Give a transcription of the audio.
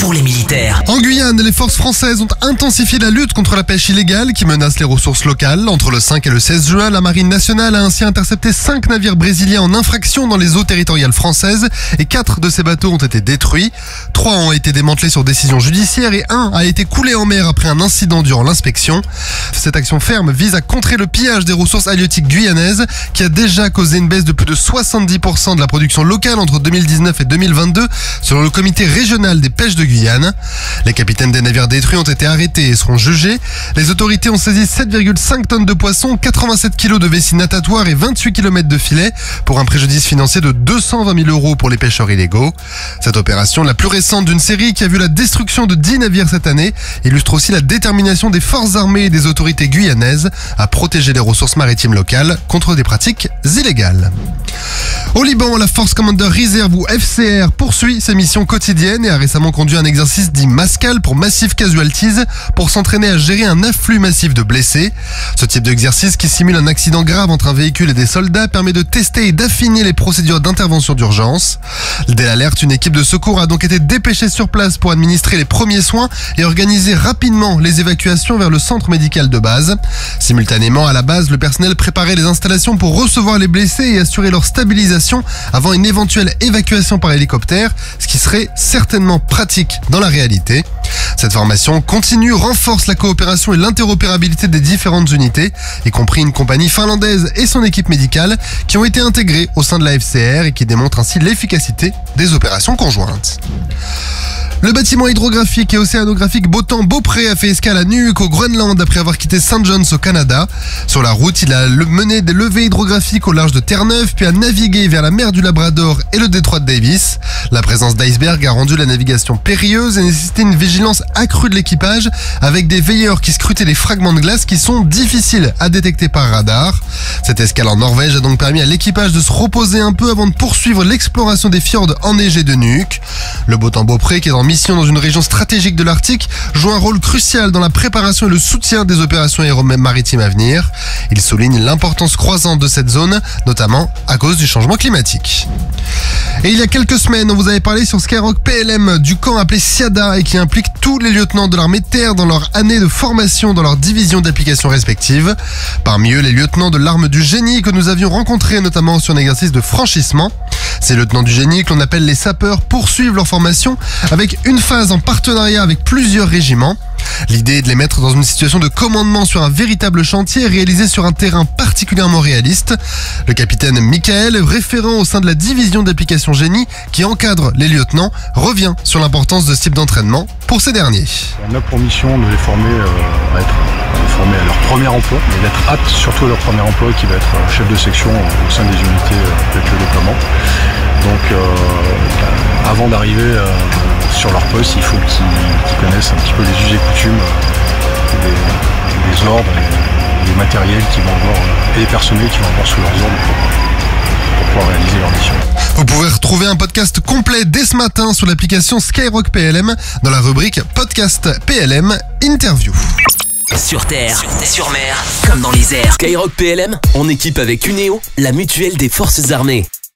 pour les militaires. En Guyane, les forces françaises ont intensifié la lutte contre la pêche illégale qui menace les ressources locales. Entre le 5 et le 16 juin, la marine nationale a ainsi intercepté 5 navires brésiliens en infraction dans les eaux territoriales françaises et 4 de ces bateaux ont été détruits. 3 ont été démantelés sur décision judiciaire et 1 a été coulé en mer après un incident durant l'inspection. Cette action ferme vise à contrer le pillage des ressources halieutiques guyanaises qui a déjà causé une baisse de plus de 70% de la production locale entre 2019 et 2022 selon le comité régional des pêches de Guyane. Les capitaines des navires détruits ont été arrêtés et seront jugés. Les autorités ont saisi 7,5 tonnes de poissons, 87 kilos de vessie natatoire et 28 km de filets pour un préjudice financier de 220 000 € pour les pêcheurs illégaux. Cette opération, la plus récente d'une série qui a vu la destruction de 10 navires cette année, illustre aussi la détermination des forces armées et des autorités guyanaises à protéger les ressources maritimes locales contre des pratiques illégales. Au Liban, la Force Commander Reserve ou FCR poursuit ses missions quotidiennes et a récemment conduit un exercice dit Mascal pour Massive Casualties pour s'entraîner à gérer un afflux massif de blessés. Ce type d'exercice qui simule un accident grave entre un véhicule et des soldats permet de tester et d'affiner les procédures d'intervention d'urgence. Dès l'alerte, une équipe de secours a donc été dépêchée sur place pour administrer les premiers soins et organiser rapidement les évacuations vers le centre médical de base. Simultanément, à la base, le personnel préparait les installations pour recevoir les blessés et assurer leur stabilisation avant une éventuelle évacuation par hélicoptère, ce qui serait certainement pratique dans la réalité. Cette formation continue, renforce la coopération et l'interopérabilité des différentes unités, y compris une compagnie finlandaise et son équipe médicale qui ont été intégrées au sein de la FCR et qui démontrent ainsi l'efficacité des opérations conjointes. Le bâtiment hydrographique et océanographique Botan-Beaupré a fait escale à Nuuk au Groenland après avoir quitté St. John's au Canada. Sur la route, il a mené des levées hydrographiques au large de Terre-Neuve puis a navigué vers la mer du Labrador et le détroit de Davis. La présence d'icebergs a rendu la navigation périlleuse et nécessitait une vigilance accrue de l'équipage avec des veilleurs qui scrutaient les fragments de glace qui sont difficiles à détecter par radar. Cette escale en Norvège a donc permis à l'équipage de se reposer un peu avant de poursuivre l'exploration des fjords enneigés de Nuuk. Le Botan-Beaupré, qui est en mission dans une région stratégique de l'Arctique, joue un rôle crucial dans la préparation et le soutien des opérations aéromaritimes à venir. Il souligne l'importance croissante de cette zone, notamment à cause du changement climatique. Et il y a quelques semaines, on vous avait parlé sur Skyrock PLM du camp appelé SIADA et qui implique tous les lieutenants de l'armée de terre dans leur année de formation dans leur division d'application respective. Parmi eux, les lieutenants de l'arme du génie que nous avions rencontrés notamment sur un exercice de franchissement. Ces lieutenants du génie, que l'on appelle les sapeurs, poursuivent leur formation avec une phase en partenariat avec plusieurs régiments. L'idée est de les mettre dans une situation de commandement sur un véritable chantier réalisé sur un terrain particulièrement réaliste. Le capitaine Michael, référent au sein de la division d'application génie qui encadre les lieutenants, revient sur l'importance de ce type d'entraînement pour ces derniers. On a pour mission de les former à leur premier emploi, mais d'être aptes surtout à leur premier emploi qui va être chef de section au sein des unités avec le déploiement. Donc avant d'arriver sur leur poste, il faut qu'ils connaissent un petit peu les us et coutumes des ordres et des matériels qu'ils vont avoir et les personnels qu'ils vont avoir sous leurs ordres pour pouvoir réaliser leur mission. Vous pouvez retrouver un podcast complet dès ce matin sur l'application Skyrock PLM dans la rubrique Podcast PLM Interview. Sur terre, sur mer, comme dans les airs. Skyrock PLM, en équipe avec Uneo, la mutuelle des forces armées.